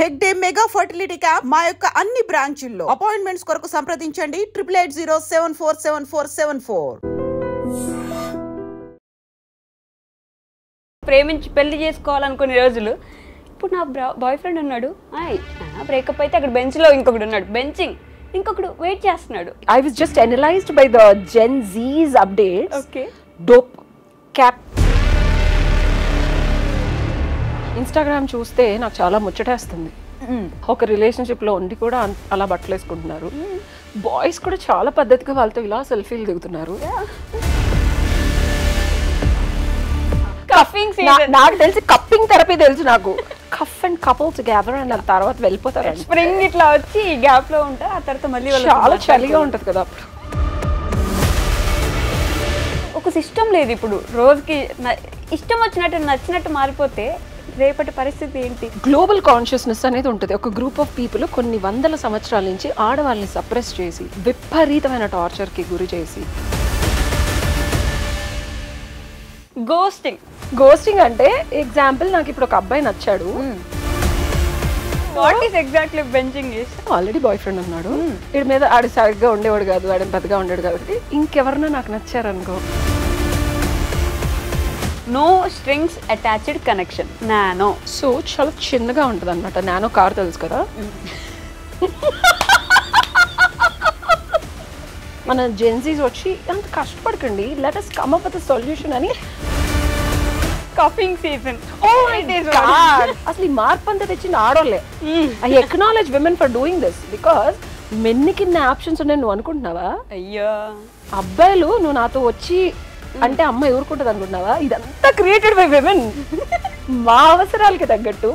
Hegde mega fertility camp మా యొక్క అన్ని బ్రాంచుల్లో అపాయింట్మెంట్స్ కొరకు సంప్రదించండి 8880747474. ప్రేమించి పెళ్లి చేసుకోవాలనుకునే రోజులు ఇప్పుడు నా బాయ్ ఫ్రెండ్ ఉన్నాడు, బ్రేకప్ అయితే అక్కడ బెంచ్ లో ఇంకొకడు ఉన్నాడు, బెంచింగ్ ఇంకొకడు వెయిట్ చేస్తున్నాడు. I was just analyzed by the Gen Z's updates. Okay. Dope cap. Instagram చూస్తే నాకు చాలా ముచ్చటేస్తుంది. ఒక రిలేషన్షిప్ లో ఉండి కూడా అలా బట్టలు వేసుకుంటున్నారు. బాయ్స్ కూడా చాలా పద్ధతిగా వాళ్ళతో ఇలా సెల్ఫీలు దిగుతున్నారు. నాకు తెలిసి కప్పింగ్ థెరపీ తెలుసు. నాకు cuff and couple together and దాని తర్వాత వెళ్ళిపోతారు. స్ప్రింగ్ ఇట్లా వచ్చి గ్యాప్ లో ఉంటారు, ఆ తర్వాత మళ్ళీ చాలా చలిగా ఉంటది కదా అప్పుడు. ఒక సిస్టమ్ లేదు ఇప్పుడు. రోజుకి ఇష్టం వచ్చినట్టు నచ్చినట్టు మారిపోతే రేపటి పరిస్థితి ఏంటి? గ్లోబల్ కాన్షియస్నెస్ అనేది ఉంటుంది. ఒక గ్రూప్ ఆఫ్ పీపుల్ కొన్ని వందల సంవత్సరాల నుంచి ఆడవాళ్ళని సప్రెస్ చేసి విపరీతమైన టార్చర్కి గురి చేసి గోస్టింగ్ అంటే ఎగ్జాంపుల్, నాకు ఇప్పుడు ఒక అబ్బాయి నచ్చాడు. What is exactly benching? Already boy friend ఉన్నాడు. వీడి మీద ఆడి సరిగ్గా ఉండేవాడు కాదు, ఆడి పెద్దగా ఉండేవాడు కాబట్టి ఇంకెవరన్నా నాకు నచ్చారనుకో, no strings attached connection, nano. So చాలా చిన్నగా ఉంటుంది అనమాట. నానో కార్ తెలుసు కదా, మన జెన్సీస్ వచ్చి అంత కష్టపడకండి, let us come up with a solution అని. Cuffing season. అసలు ఈ మార్పు అంతా తెచ్చింది ఆడోళ్ళే. I acknowledge women for doing this because మెన్ని కింద ఆప్షన్స్ ఉన్నాయి. నువ్వు అనుకుంటున్నావా? అయ్యో, అబ్బాయిలు నువ్వు నాతో వచ్చి అంటే అమ్మాయి ఊరుకుంటుంది అనుకుంటున్నావా? ఇదంతా క్రియేటెడ్ బై విమెన్, మా అవసరాలకి తగ్గట్టు.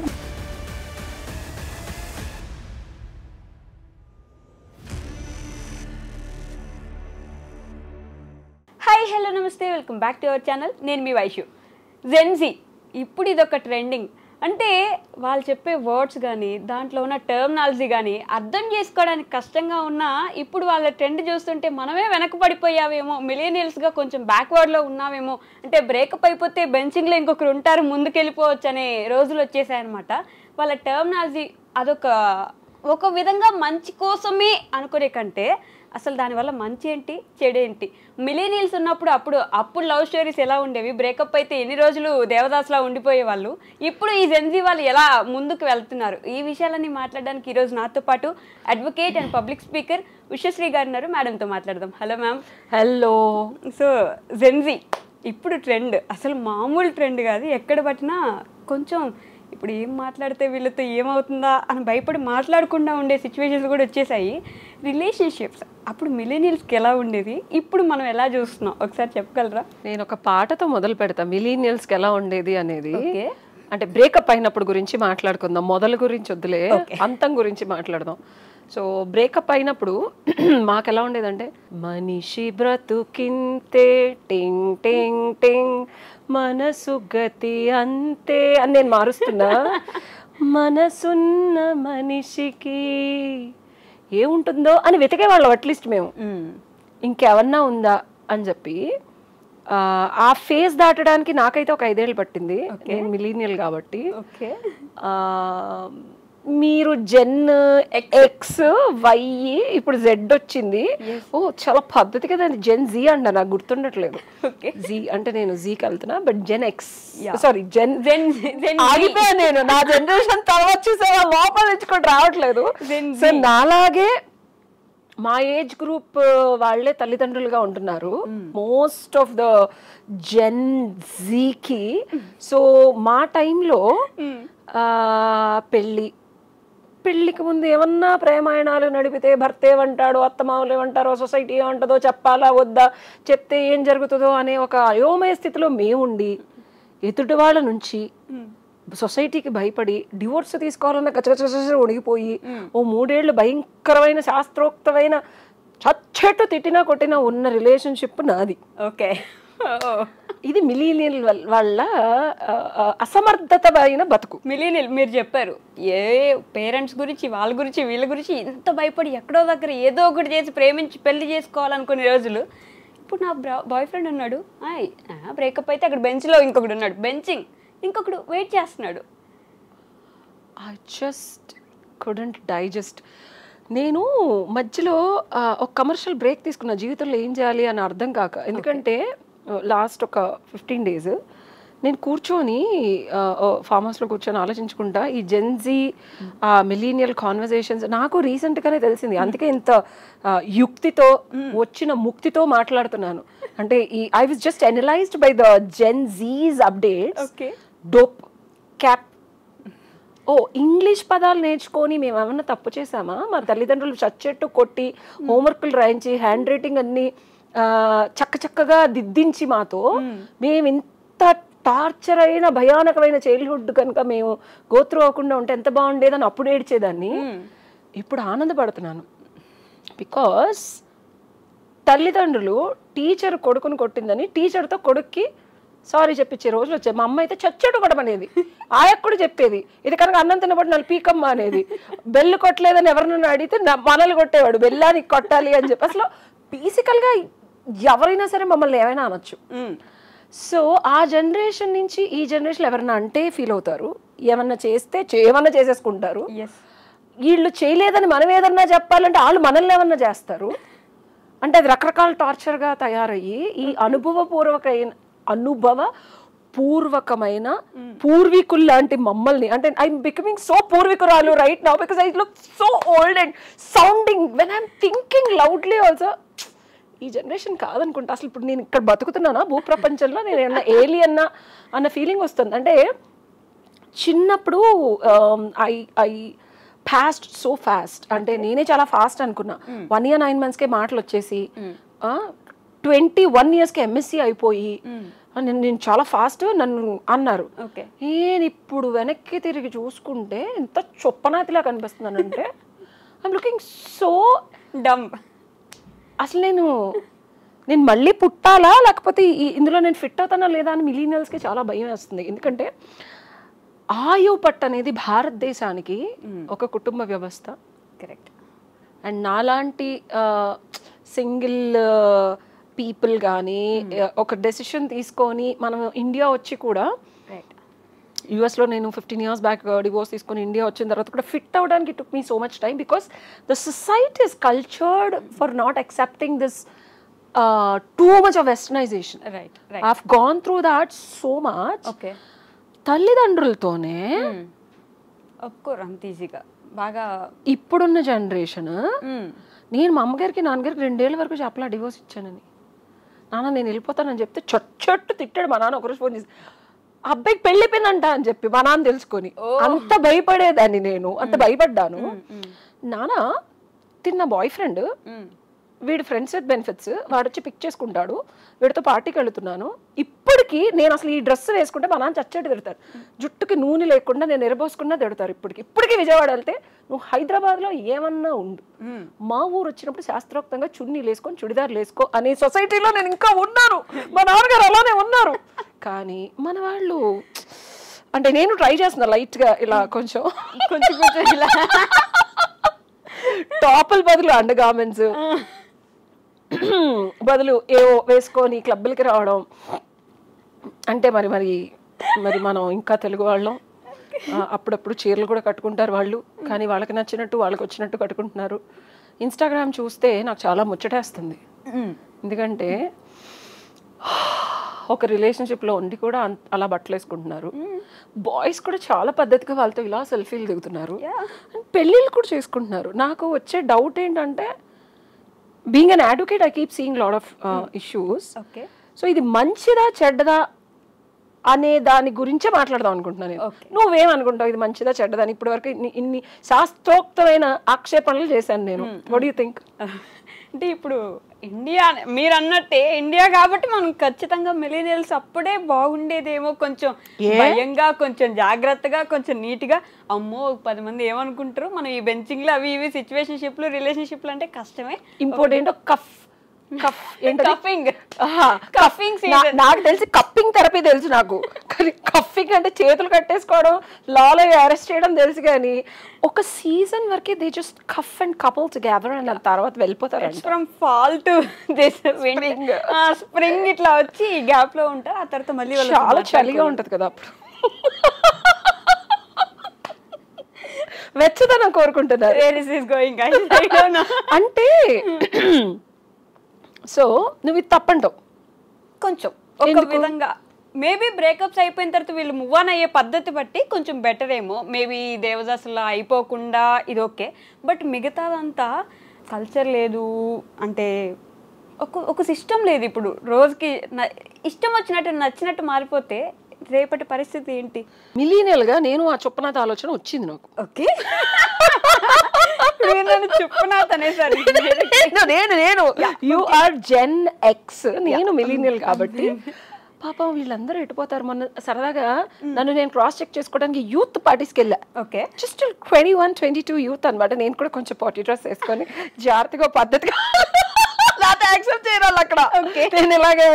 హాయ్, హలో, నమస్తే, welcome back to our channel. నేను మీ వైషు. జెన్జీ ఇప్పుడు ఇదొక ట్రెండింగ్. అంటే వాళ్ళు చెప్పే వర్డ్స్ కానీ దాంట్లో ఉన్న టర్మినాలజీ కానీ అర్థం చేసుకోవడానికి కష్టంగా ఉన్నా ఇప్పుడు వాళ్ళ ట్రెండ్ చూస్తుంటే మనమే వెనకబడిపోయావేమో, మిలీనియల్స్గా కొంచెం బ్యాక్వర్డ్లో ఉన్నావేమో, అంటే బ్రేకప్ అయిపోతే బెంచింగ్లో ఇంకొకరు ఉంటారు, ముందుకెళ్ళిపోవచ్చు అనే రోజులు వచ్చేసాయన్నమాట. వాళ్ళ టర్మినాలజీ ఒక విధంగా మంచి కోసమే అనుకునే కంటే అసలు దానివల్ల మంచి ఏంటి, చెడేంటి? మిలీనియల్స్ ఉన్నప్పుడు అప్పుడు లవ్ స్టోరీస్ ఎలా ఉండేవి, బ్రేకప్ అయితే ఎన్ని రోజులు దేవదాస్లా ఉండిపోయే వాళ్ళు, ఇప్పుడు ఈ జెన్జీ వాళ్ళు ఎలా ముందుకు వెళ్తున్నారు, ఈ విషయాలన్నీ మాట్లాడడానికి ఈరోజు నాతో పాటు advocate and public speaker Ushasri గారు ఉన్నారు. మేడంతో మాట్లాడదాం. Hello ma'am. Hello. So Gen Z ఇప్పుడు ట్రెండ్ అసలు మామూలు ట్రెండ్ కాదు. ఎక్కడ పట్టినా కొంచెం ఇప్పుడు ఏం మాట్లాడితే వీళ్ళతో ఏమవుతుందా అని భయపడి మాట్లాడకుండా ఉండే సిచ్యువేషన్స్ కూడా వచ్చేసాయి. రిలేషన్షిప్స్ అప్పుడు మిలీనియల్స్కి ఎలా ఉండేది, ఇప్పుడు మనం ఎలా చూస్తున్నాం, ఒకసారి చెప్పగలరా? నేను ఒక పాటతో మొదలు పెడతా మిలీనియల్స్కి ఎలా ఉండేది అనేది. అంటే బ్రేకప్ అయినప్పుడు గురించి మాట్లాడుకుందాం, మొదల గురించి వద్దులే, అంతం గురించి మాట్లాడదాం. సో బ్రేకప్ అయినప్పుడు మాకు ఎలా ఉండేదంటే, మనిషి బ్రతుకింతే టింగ్ టింగ్ టింగ్, మనసు గతి అంతే అని నేను మారుస్తున్నా. మనసున్న మనిషికి ఏముంటుందో అని వెతికేవాళ్ళం అట్లీస్ట్ మేము, ఇంకెవరన్నా ఉందా అని చెప్పి. ఆ ఫేజ్ దాటడానికి నాకైతే ఒక 5 ఏళ్ళు పట్టింది. నేను మిలీనియల్ కాబట్టి. మీరు జెన్ ఎక్స్ వై ఇప్పుడు జెడ్ వచ్చింది. ఓ చాలా పద్ధతి కదా, జెన్ జీ అంట, నాకు గుర్తుండట్లేదు. జీ అంటే నేను జీకి వెళ్తున్నా, బట్ జెన్ ఎక్స్ సారీ జెన్ ఆగిపోయా నేను. నా జనరేషన్ తర్వాత చూసే లోపల తెచ్చుకొని రావట్లేదు. సో నాలాగే మా ఏజ్ గ్రూప్ వాళ్ళే తల్లిదండ్రులుగా ఉంటున్నారు మోస్ట్ ఆఫ్ ద జెన్ జీకి. సో మా టైంలో పెళ్ళికి ముందు ఏమన్నా ప్రేమాయణాలు నడిపితే భర్త ఏమంటాడో, అత్తమామలు ఏమంటారో, సొసైటీ ఏమంటుందో, చెప్పాలా వద్దా, చెప్తే ఏం జరుగుతుందో అనే ఒక అయోమయ స్థితిలో మేముండి ఎదుటి వాళ్ళ నుంచి సొసైటీకి భయపడి డివోర్స్ తీసుకోవాలన్న కచ్చకచ్చ ఉడిగిపోయి ఓ 3 ఏళ్ళు భయంకరమైన శాస్త్రోక్తమైన చచ్చెట్టు తిట్టినా కొట్టినా ఉన్న రిలేషన్షిప్ నాది. ఓకే, ఇది మిలీనియల్ వాళ్ళ అసమర్థతమైన బతుకు. మిలీనియల్ మీరు చెప్పారు, ఏ పేరెంట్స్ గురించి వాళ్ళ గురించి వీళ్ళ గురించి ఇంత భయపడి ఎక్కడో దగ్గర ఏదో ఒకటి చేసి ప్రేమించి పెళ్లి చేసుకోవాలనుకునే రోజులు. ఇప్పుడు నా బాయ్ ఫ్రెండ్ ఉన్నాడు, బ్రేకప్ అయితే అక్కడ బెంచ్లో ఇంకొకడు ఉన్నాడు, బెంచింగ్ ఇంకొకడు వెయిట్ చేస్తున్నాడు. I just couldn't digest. నేను మధ్యలో ఒక కమర్షియల్ బ్రేక్ తీసుకున్న, జీవితంలో ఏం చేయాలి అని అర్థం కాక. ఎందుకంటే లాస్ట్ ఒక 15 days నేను కూర్చొని ఫామ్ హౌస్లో కూర్చొని ఆలోచించుకుంటా ఈ జెన్జీ మిలీనియల్ కాన్వర్జేషన్స్ నాకు రీసెంట్గానే తెలిసింది. అందుకే ఇంత యుక్తితో వచ్చిన ముక్తితో మాట్లాడుతున్నాను. అంటే I was just analysed by the Gen Zs updates. Dope, cap. English పదాలు నేర్చుకొని మేము ఏమన్నా తప్పు చేసామా? మా తల్లిదండ్రులు చచ్చెట్టు కొట్టి హోంవర్క్లు రాయించి హ్యాండ్ రైటింగ్ అన్ని చక్కగా దిద్దించి మాతో మేము ఇంత టార్చర్ అయిన భయానకమైన చైల్డ్హుడ్ కనుక మేము గోత్రు అవ్వకుండా ఉంటే ఎంత బాగుండేదని అప్పుడు ఏడ్చేదాన్ని. ఇప్పుడు ఆనందపడుతున్నాను. బికాస్ తల్లిదండ్రులు టీచర్ కొడుకుని కొట్టిందని టీచర్తో కొడుక్కి సారీ చెప్పించే రోజులు వచ్చాయి. మా అమ్మ అయితే చచ్చెట్టు కొట్టమనేది, ఆయక్కూడా చెప్పేది. ఇది కనుక అన్నం తినబడి నన్ను పీకమ్మ అనేది. బెల్లు కొట్టలేదని ఎవరినైనా అడిగితే మనల్ని కొట్టేవాడు, బెల్లానికి కొట్టాలి అని చెప్పి. అసలు బేసికల్గా ఎవరైనా సరే మమ్మల్ని ఏమైనా అనొచ్చు. సో ఆ జనరేషన్ నుంచి ఈ జనరేషన్ ఎవరైనా అంటే ఫీల్ అవుతారు, ఏమన్నా చేస్తే ఏమన్నా చేసేసుకుంటారు. వీళ్ళు చేయలేదని మనం ఏదన్నా చెప్పాలంటే వాళ్ళు మనల్ని ఏమన్నా చేస్తారు. అంటే అది రకరకాల టార్చర్గా తయారయ్యి ఈ అనుభవపూర్వకమైన పూర్వీకులు లాంటి మమ్మల్ని, అంటే ఐఎమ్ బికమింగ్ సో పూర్వీకురాలు right now because I look so old and sounding when I'm thinking loudly also. ఈ జనరేషన్ కాదనుకుంటా. అసలు ఇప్పుడు నేను ఇక్కడ బతుకుతున్నానా భూప్రపంచంలో, నేను ఏమన్నా ఏలియన్నా అన్న ఫీలింగ్ వస్తుంది. అంటే చిన్నప్పుడు ఐ ఫాస్ట్ సో ఫాస్ట్, అంటే నేనే చాలా ఫాస్ట్ అనుకున్నా. 1 year 9 monthsకే మాటలు వచ్చేసి 21 yearsకి ఎంఎస్సీ అయిపోయి నేను చాలా ఫాస్ట్ నన్ను అన్నారు. నేను ఇప్పుడు వెనక్కి తిరిగి చూసుకుంటే ఎంత చొప్పనాతిలా కనిపిస్తున్నానంటే ఐఎమ్ లుకింగ్ సో డమ్. అసలు నేను మళ్ళీ పుట్టాలా లేకపోతే ఇందులో నేను ఫిట్ అవుతానా లేదా అని మిలీనియల్స్కి చాలా భయం వేస్తుంది. ఎందుకంటే ఆయువు పట్టు అనేది భారతదేశానికి ఒక కుటుంబ వ్యవస్థ. కరెక్ట్. అండ్ నాలాంటి సింగిల్ పీపుల్ కానీ ఒక డెసిషన్ తీసుకొని మనం ఇండియా వచ్చి కూడా, యూఎస్లో నేను 15 years బ్యాక్ డివోర్స్ తీసుకొని ఇండియా వచ్చిన తర్వాత కూడా ఫిట్ అవ్వడానికి took me so much time because the society is cultured for not accepting this too much of westernisation. I have gone through that so much. తల్లిదండ్రులతోనే ఒప్పుకోరు అంత ఈజీగా. బాగా ఇప్పుడున్న జనరేషన్, నేను మా అమ్మగారికి నాన్నగారికి 2 ఏళ్ళ వరకు చెప్పలా డివోర్స్ ఇచ్చానని. నాన్న నేను వెళ్ళిపోతానని చెప్తే చొట్టు తిట్టాడు మా నాన్న. ఒకరోజు ఫోన్ చేసి అబ్బాయికి పెళ్ళిపోయిందంట అని చెప్పి మా నాన్న తెలుసుకొని అంత భయపడేదాన్ని. నేను అంత భయపడ్డాను. నాన్న తిన్న బాయ్ ఫ్రెండ్, వీడి ఫ్రెండ్స్ విత్ బెనిఫిట్స్, వాడు వచ్చి పిక్ చేసుకుంటాడు, వీడితో పార్టీకి వెళుతున్నాను. ఇప్పటికీ నేను అసలు ఈ డ్రెస్ వేసుకుంటే మా నాన్న చచ్చేటి తిడతారు. జుట్టుకి నూనె లేకుండా నేను ఎరబోసుకున్నా తిడతారు. ఇప్పటికీ విజయవాడ వెళ్తే నువ్వు హైదరాబాద్లో ఏమన్నా ఉండు, మా ఊరు వచ్చినప్పుడు శాస్త్రోక్తంగా చున్నీలు వేసుకొని చుడిదార్లు వేసుకో అనే సొసైటీలో నేను ఇంకా ఉన్నాను. మా నాన్నగారు అలానే ఉన్నారు. కానీ మన వాళ్ళు, అంటే నేను ట్రై చేస్తున్నా లైట్గా ఇలా కొంచెం ఇలా టాపుల బదులు అండర్ గార్మెంట్స్ బదులు ఏవో వేసుకొని క్లబ్బులకి రావడం. అంటే మరి మనం ఇంకా తెలుగు వాళ్ళం, అప్పుడప్పుడు చీరలు కూడా కట్టుకుంటారు వాళ్ళు. కానీ వాళ్ళకి నచ్చినట్టు వాళ్ళకి వచ్చినట్టు కట్టుకుంటున్నారు. ఇన్స్టాగ్రామ్ చూస్తే నాకు చాలా ముచ్చటేస్తుంది. ఎందుకంటే ఒక రిలేషన్షిప్లో ఉండి కూడా అలా బట్టలు వేసుకుంటున్నారు. బాయ్స్ కూడా చాలా పద్ధతిగా వాళ్ళతో ఇలా సెల్ఫీలు దిగుతున్నారు. అండ్ పెళ్ళిళ్ళు కూడా చేసుకుంటున్నారు. నాకు వచ్చే డౌట్ ఏంటంటే, being an advocate I keep seeing lot of issues. So ఇది మంచిదా చెడ్డదా అనే దాని గురించే మాట్లాడదాం అనుకుంటున్నాను నేను. నువ్వేమనుకుంటావు, ఇది మంచిదా చెడ్డదా అని? ఇప్పటి వరకు ఇన్ని శాస్త్రోక్తమైన ఆక్షేపణలు చేశాను నేను. What do you think? అంటే ఇప్పుడు ఇండియా, మీరు అన్నట్టే ఇండియా కాబట్టి మనం ఖచ్చితంగా మిలీనియల్స్ అప్పుడే బాగుండేదేమో, కొంచెం భయంగా, కొంచెం జాగ్రత్తగా, కొంచెం నీట్గా. అమ్మో 10 మంది ఏమనుకుంటారు, మనం ఈ బెంచింగ్లు అవి ఇవి సిచ్యువేషన్షిప్లు రిలేషన్షిప్లు అంటే కష్టమే. Important cuffing. నాకు తెలిసి కప్పింగ్ థెరపీ తెలుసు నాకు, కానీ కఫింగ్ అంటే చేతులు కట్టేసుకోవడం, లాలో అరెస్ట్ చేయడం తెలుసు. కానీ ఒక సీజన్ వరకే they just cuff and couple together and తర్వాత వెళ్ళిపోతారు. ఫ్రమ్ ఫాల్ టు స్ప్రింగ్ ఇట్లా వచ్చి ఈ గ్యాప్ లో ఉంటారు. ఆ తర్వాత మళ్ళీ చాలా చలిగా ఉంటది కదా అప్పుడు. వెచ్చదనం కోరుకుంటున్నారు. Where is this going, guys? I don't know. అంటే సో నువ్వు ఇది తప్పంటావు కొంచెం ఒక విధంగా మేబీ బ్రేకప్స్ అయిపోయిన తర్వాత వీళ్ళు మూవ్ ఆన్ అయ్యే పద్ధతి బట్టి కొంచెం బెటర్ ఏమో. మేబీ దేవదాసులా అయిపోకుండా ఇది ఓకే, బట్ మిగతాదంతా కల్చర్ లేదు, అంటే ఒక సిస్టమ్ లేదు. ఇప్పుడు రోజుకి ఇష్టం వచ్చినట్టు నచ్చినట్టు మారిపోతే రేపటి పరిస్థితి ఏంటి? మిలీనియల్గా నేను ఆ చొప్పనాథ ఆలోచన వచ్చింది నాకు. ఓకే, చుప్పనాథ్ అనేసరి నేను యు ఆర్ జెన్ ఎక్స్, నేను మిలీనియల్ కాబట్టి పాపం వీళ్ళందరూ ఎటుపోతారు. మొన్న సరదాగా నన్ను నేను క్రాస్ చెక్ చేసుకోవడానికి యూత్ పార్టీస్కి వెళ్ళా. ఓకే, జస్ట్ 21-22 యూత్ అనమాట. నేను కూడా కొంచెం పార్టీ డ్రెస్ వేసుకొని జాగ్రత్తగా పద్ధతిగా యాక్సెప్ట్ చేయాలి అక్కడ. నేను ఇలాగే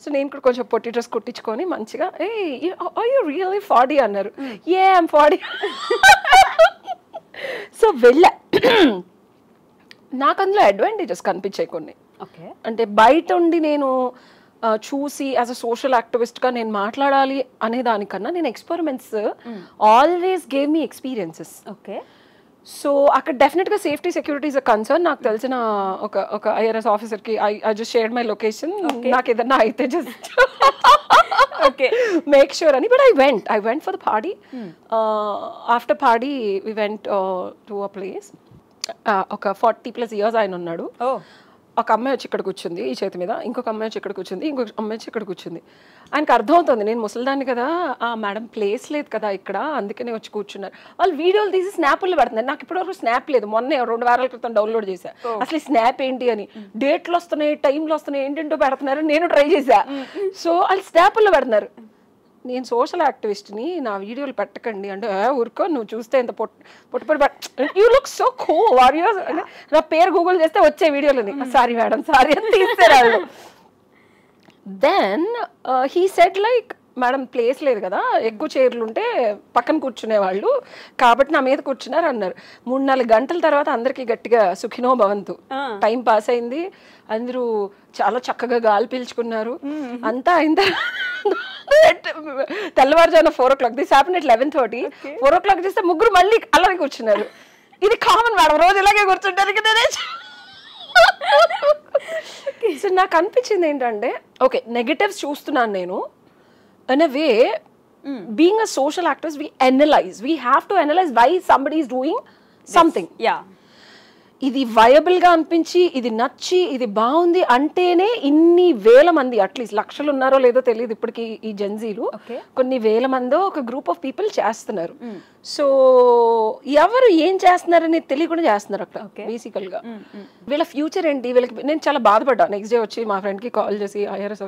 సో నేను కూడా కొంచెం పొట్టి డ్రెస్ కుట్టించుకొని మంచిగా రియల్లీ 40 అన్నారు. ఐఎమ్ 40. సో వెళ్ళా. నాకు అందులో అడ్వాంటేజెస్ కనిపించాయి కొన్ని. ఓకే, అంటే బయట ఉండి నేను చూసి యాజ్ అ సోషల్ యాక్టివిస్ట్గా నేను మాట్లాడాలి అనే దానికన్నా నేను experiments always gave me experiences. Okay, so అక్కడ డెఫినెట్గా safety security is a concern. నాకు తెలిసిన ఒక ఐఆర్ఎస్ ఆఫీసర్కి I just shared my location, నాకు ఏదన్నా అయితే జస్ట్ ఓకే మేక్ ష్యూర్ అని. But I went for the party. After party we went to a place. ఒక 40+ ఇయర్స్ ఆయన ఉన్నాడు. ఒక అమ్మాయి వచ్చి ఇక్కడ కూర్చుంది ఈ చేతి మీద, ఇంకొక అమ్మాయి వచ్చి ఇక్కడ కూర్చుంది, ఇంకొక అమ్మాయి వచ్చి ఇక్కడ కూర్చుంది. ఆయనకు అర్థమవుతుంది నేను ముసలిదాన్ని కదా, మేడం ప్లేస్ లేదు కదా ఇక్కడ, అందుకనే వచ్చి కూర్చున్నారు. వాళ్ళు వీడియోలు తీసి స్నాప్లు పెడుతున్నారు. నాకు ఇప్పటివరకు స్నాప్ లేదు, మొన్నే 2 వారాల క్రితం డౌన్లోడ్ చేశా. అసలు ఈ స్నాప్ ఏంటి అని, డేట్లు వస్తున్నాయి, టైంలు వస్తున్నాయి, ఏంటంటో పెడుతున్నారు. నేను ట్రై చేశా. సో వాళ్ళు స్నాప్లు పెడుతున్నారు. నేను సోషల్ యాక్టివిస్ట్ని, నా వీడియోలు పెట్టకండి అంటే, ఊరుకో నువ్వు చూస్తే ఎంత పొట్టుపడి you look so cool are you అంటే నా పేరు గూగుల్ చేస్తే వచ్చే వీడియోలని సారీ మేడం సారీ అని తీస్తారు. Then he said like madam place లేదు కదా, ఎక్కువ చైర్లు ఉంటే పక్కన కూర్చునేవాళ్ళు కాబట్టి నా మీద కూర్చున్నారు అన్నారు. 3-4 గంటల తర్వాత అందరికీ గట్టిగా సుఖినో భవంతు, టైం పాస్ అయింది, అందరూ చాలా చక్కగా గాలి పీల్చుకున్నారు. అంతా అయిన తెల్లవారుజామున 4 o'clock, this happen at 11:30. 4 o'clock చేస్తే ముగ్గురు మళ్ళీ అలానే కూర్చున్నారు. ఇది కామన్ మేడం, రోజు ఇలాగే కూర్చుంటారు. సో నాకు అనిపించింది ఏంటంటే ఓకే నెగటివ్స్ చూస్తున్నాను నేను. In a way, being a social activist, we analyze. We have to analyze why somebody is doing something. Yeah. ఇది వయబుల్గా అనిపించి, ఇది నచ్చి, ఇది బాగుంది అంటేనే ఇన్ని వేల మంది, అట్లీస్ట్ లక్షలు ఉన్నారో లేదో తెలియదు ఇప్పటికి ఈ జెన్జీలు, కొన్ని వేల మందో ఒక గ్రూప్ ఆఫ్ పీపుల్ చేస్తున్నారు. సో ఎవరు ఏం చేస్తున్నారని తెలియకుండా చేస్తున్నారు అక్కడ బేసికల్గా. వీళ్ళ ఫ్యూచర్ ఏంటి వీళ్ళకి, నేను చాలా బాధపడ్డా. నెక్స్ట్ డే వచ్చి మా ఫ్రెండ్కి కాల్ చేసి ఐఆర్ఎస్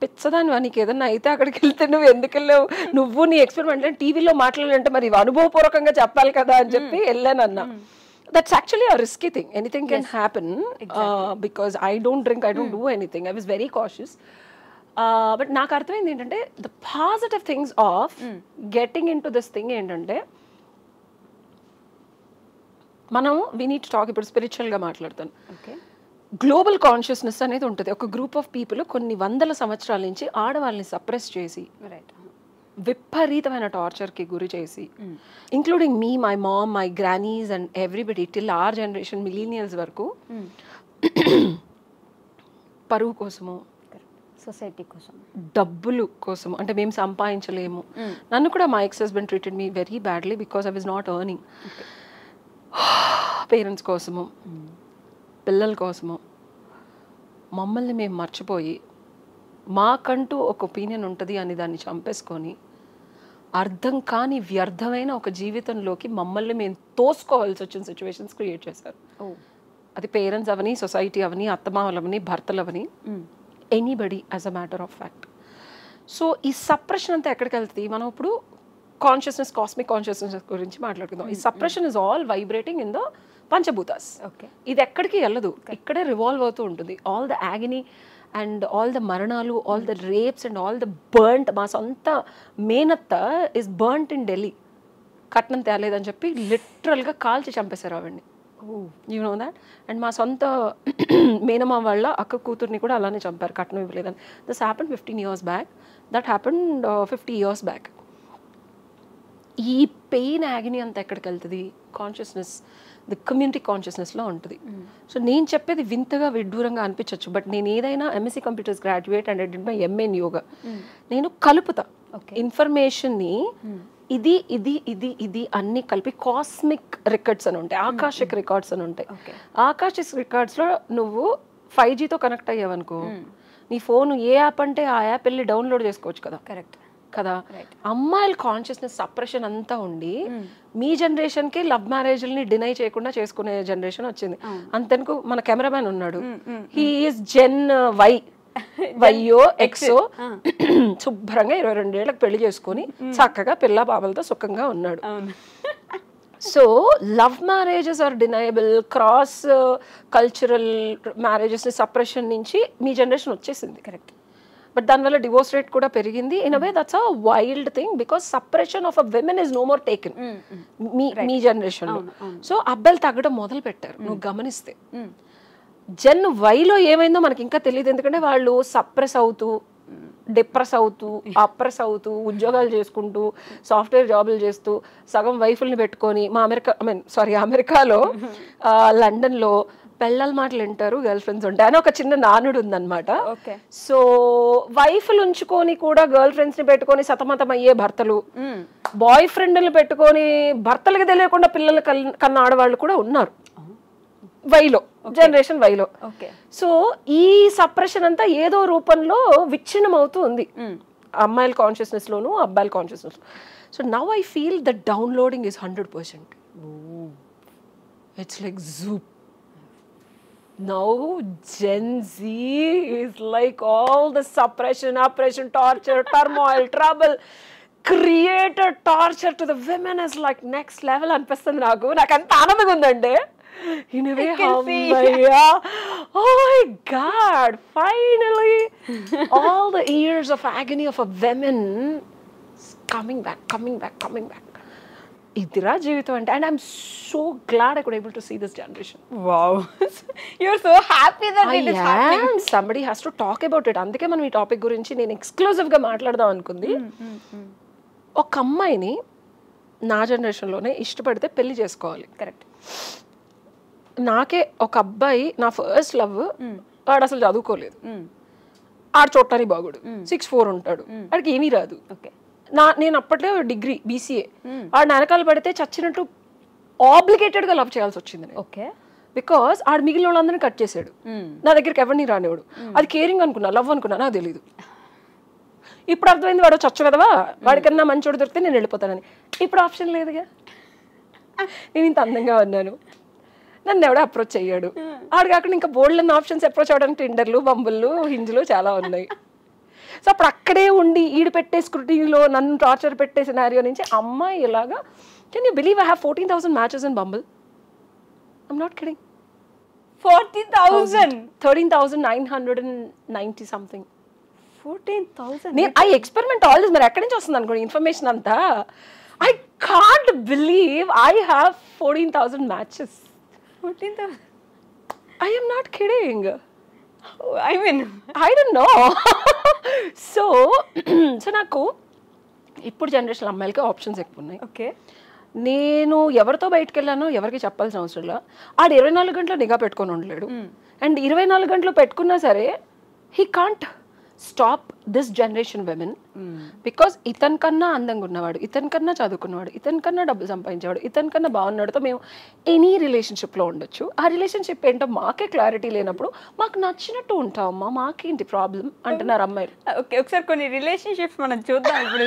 పిచ్చదానివా నీకు ఏదన్నా అయితే అక్కడికి వెళ్తే నువ్వు ఎందుకు వెళ్ళావు, నువ్వు నీ ఎక్స్పెరిమెంట్ టీవీలో మాట్లాడాలంటే మరి అనుభవపూర్వకంగా చెప్పాలి కదా అని చెప్పి వెళ్ళానన్నా. That's actually a risky thing. Anything can happen. Because I don't drink, I don't do anything. I was very cautious. But నాకు అర్థమైంది ఏంటంటే the positive things of getting into this thing ఏంటంటే మనం we need to talk ఇప్పుడు స్పిరిచువల్గా మాట్లాడతాను. Global consciousness అనేది ఉంటుంది. ఒక గ్రూప్ ఆఫ్ పీపుల్ కొన్ని వందల సంవత్సరాల నుంచి ఆడవాళ్ళని సప్రెస్ చేసి విపరీతమైన టార్చర్కి గురి చేసి, including me, my mom, my grannies and everybody till our generation millennials వరకు పరువు కోసము, సొసైటీ కోసం, డబ్బులు కోసం, అంటే మేము సంపాదించలేము. నన్ను కూడా మా ex husband treated me very badly because I was not earning. Parents కోసము, పిల్లల కోసము మమ్మల్ని మేము మర్చిపోయి మాకంటూ ఒక ఒపీనియన్ ఉంటుంది అని దాన్ని చంపేసుకొని అర్థం కాని వ్యర్థమైన ఒక జీవితంలోకి మమ్మల్ని మేము తోసుకోవాల్సి వచ్చిన సిచ్యువేషన్స్ క్రియేట్ చేశారు. అది పేరెంట్స్ అవని, సొసైటీ అవని, అత్తమామలు అవని, భర్తలు అవని, anybody as a matter of fact. So ఈ సప్రెషన్ అంతా ఎక్కడికి వెళ్తుంది? మనం ఇప్పుడు కాన్షియస్నెస్, కాస్మిక్ కాన్షియస్నెస్ గురించి మాట్లాడుకుందాం. ఈ suppression is all vibrating in the panchabhutas. ఇది ఎక్కడికి వెళ్ళదు, ఇక్కడే రివాల్వ్ అవుతూ ఉంటుంది. All the agony and all the మరణాలు, all the rapes and all the burnt. మా సొంత మేనత్త ఇస్ బర్న్ట్ ఇన్ ఢిల్లీ, కట్నం తేలేదని చెప్పి లిటరల్గా కాల్చి చంపేశారు ఆవిడ్ని. You know that. అండ్ మా సొంత మేనమా వాళ్ళ అక్క కూతుర్ని కూడా అలానే చంపారు, కట్నం ఇవ్వలేదని. This happened 15 years back. That happened 50 years back. ఈ పెయిన్ యాగనీ అంతా ఎక్కడికి వెళ్తుంది, కాన్షియస్నెస్, ది కమ్యూనిటీ కాన్షియస్నెస్లో ఉంటుంది. సో నేను చెప్పేది వింతగా విడ్డూరంగా అనిపించవచ్చు, బట్ నేను ఏదైనా MSc computers graduate and I did my MA in yoga. నేను కలుపుతా ఇన్ఫర్మేషన్ని, ఇది ఇది ఇది ఇది అన్ని కలిపి కాస్మిక్ రికార్డ్స్ అని ఉంటాయి, ఆకాశిక్ రికార్డ్స్ అని ఉంటాయి. ఆకాశిక్ రికార్డ్స్లో నువ్వు 5Gతో కనెక్ట్ అయ్యావనుకో, నీ ఫోన్ ఏ యాప్ అంటే ఆ యాప్ వెళ్ళి డౌన్లోడ్ చేసుకోవచ్చు కదా. కరెక్ట్ కదా. అమ్మాయిల కాన్షియస్నెస్ సప్రెషన్ అంతా ఉండి మీ జనరేషన్కి లవ్ మ్యారేజ్ని డినై చేయకుండా చేసుకునే జనరేషన్ వచ్చింది. అంతెందుకు మన కెమెరామ్యాన్ ఉన్నాడు, హీ ఈస్ జెన్ వైయో ఎక్సో, శుభ్రంగా 22 ఏళ్ళకి పెళ్లి చేసుకుని చక్కగా పిల్ల బాబలతో సుఖంగా ఉన్నాడు. So love marriages are deniable, cross cultural మ్యారేజెస్ని సప్రెషన్ నుంచి మీ జనరేషన్ వచ్చేసింది. కరెక్ట్. బట్ దానివల్ల డివోర్స్ రేట్ కూడా పెరిగింది. In a way that's a wild thing, because separation of a women is no more taken మీ జనరేషన్లో. సో అబ్బాయిలు తగ్గడం మొదలు పెట్టారు నువ్వు గమనిస్తే. జన్ వైలో ఏమైందో మనకి ఇంకా తెలియదు, ఎందుకంటే వాళ్ళు సప్రెస్ అవుతూ, డిప్రెస్ అవుతూ, అప్రెస్ అవుతూ, ఉద్యోగాలు చేసుకుంటూ, సాఫ్ట్వేర్ జాబులు చేస్తూ, సగం వైఫుల్ని పెట్టుకొని అమెరికాలో లండన్లో పెళ్ళల మాటలు వింటారు, గర్ల్ ఫ్రెండ్స్ ఉంటాయి అని ఒక చిన్న నానుడు ఉందన్నమాట. సో వైఫ్లు ఉంచుకొని కూడా గర్ల్ ఫ్రెండ్స్ ని పెట్టుకొని సతమతం అయ్యే భర్తలు, బాయ్ ఫ్రెండ్ని పెట్టుకొని భర్తలకి తెలియకుండా పిల్లలు కన్న ఆడవాళ్ళు కూడా ఉన్నారు వైలో, జనరేషన్ వైలో. సో ఈ సప్రెషన్ అంతా ఏదో రూపంలో విచ్ఛిన్నం అవుతూ ఉంది అమ్మాయిల కాన్షియస్నెస్ లోను అబ్బాయిల consciousness. So now I feel the downloading is 100%. It's like zoop. Now Gen Z is like all the suppression, oppression, torture, turmoil, trouble, created torture to the women is like next level అనిపిస్తుంది నాకు. నాకు అంత ఆనందంగా ఉందండి. In a way, oh my God, finally all the years of agony of a woman is coming back. ఇదిరా జీవితం అంటే. And I'm so glad I could able to see this generation. Wow, you are so happy that it is happening. Somebody has to talk about it. అందుకే మనం ఈ topic గురించి నేను ఎక్స్క్లూజివ్గా మాట్లాడదాం అనుకుంది. ఒక అమ్మాయిని నా జనరేషన్లోనే ఇష్టపడితే పెళ్లి చేసుకోవాలి. కరెక్ట్. నాకే ఒక అబ్బాయి, నా ఫస్ట్ లవ్, వాడు అసలు చదువుకోలేదు, ఆడు చూడటానికి బాగుడు, 6'4" ఉంటాడు, వాడికి ఏమీ రాదు. ఓకే. నేను అప్పట్లో డిగ్రీ BCA, ఆడు వెనకాల పడితే చచ్చినట్టు ఆబ్లిగేటెడ్గా లవ్ చేయాల్సి వచ్చింది. ఓకే. బికాస్ ఆడు మిగిలిన వాళ్ళందరినీ కట్ చేసాడు, నా దగ్గరికి ఎవరిని రానివాడు. అది కేరింగ్ అనుకున్నా, లవ్ అనుకున్నా, నాకు తెలీదు. ఇప్పుడు అర్థమైంది వాడు చచ్చు కదవా, వాడికన్నా మంచోడు దొరికితే నేను వెళ్ళిపోతానని. ఇప్పుడు ఆప్షన్ లేదుగా, నేను ఇంత అందంగా ఉన్నాను, నన్ను ఎవడో అప్రోచ్ అయ్యాడు. ఆడు కాకుండా ఇంకా బోల్డ్ అన్న ఆప్షన్స్ అప్రోచ్ అవ్వడానికి టిండర్లు, బంబుల్లు, హింజ్లు చాలా ఉన్నాయి. సో అప్పుడు అక్కడే ఉండి ఈడు పెట్టే స్క్రూటినీలో నన్ను టార్చర్ పెట్టే సినారియో నుంచి అమ్మాయి ఇలాగా, can you believe I have 14,000 matches in Bumble? I'm not kidding. 40,000? 13,990 something. 14,000? I experiment all this. మరి ఎక్కడి నుంచి వస్తుంది అనుకోండి ఇన్ఫర్మేషన్ అంతా. I can't believe I have 14,000 matches. 14,000? I M not kidding. I mean, I don't know. So నాకు ఇప్పుడు generation అమ్మాయిలకి options ఎక్కువ ఉన్నాయి. ఓకే. నేను ఎవరితో బయటకు వెళ్ళానో ఎవరికి చెప్పాల్సిన అవసరం లేదు. ఆడు 24 గంటలు నిఘా పెట్టుకొని ఉండలేడు. అండ్ 24 గంటలు పెట్టుకున్నా సరే he can't stop this generation women. Because ఇతని కన్నా అందంగా ఉన్నవాడు, ఇతని కన్నా చదువుకున్నవాడు, ఇతని కన్నా డబ్బులు సంపాదించేవాడు, ఇతని కన్నా బాగున్నాడుతో మేము ఎనీ రిలేషన్షిప్లో ఉండొచ్చు. ఆ రిలేషన్షిప్ ఏంటో మాకే క్లారిటీ లేనప్పుడు మాకు నచ్చినట్టు ఉంటామమ్మా, మాకేంటి ప్రాబ్లం అంటున్నారు అమ్మాయిలు. ఓకే, ఒకసారి కొన్ని రిలేషన్షిప్స్ మనం చూద్దాం ఇప్పుడు.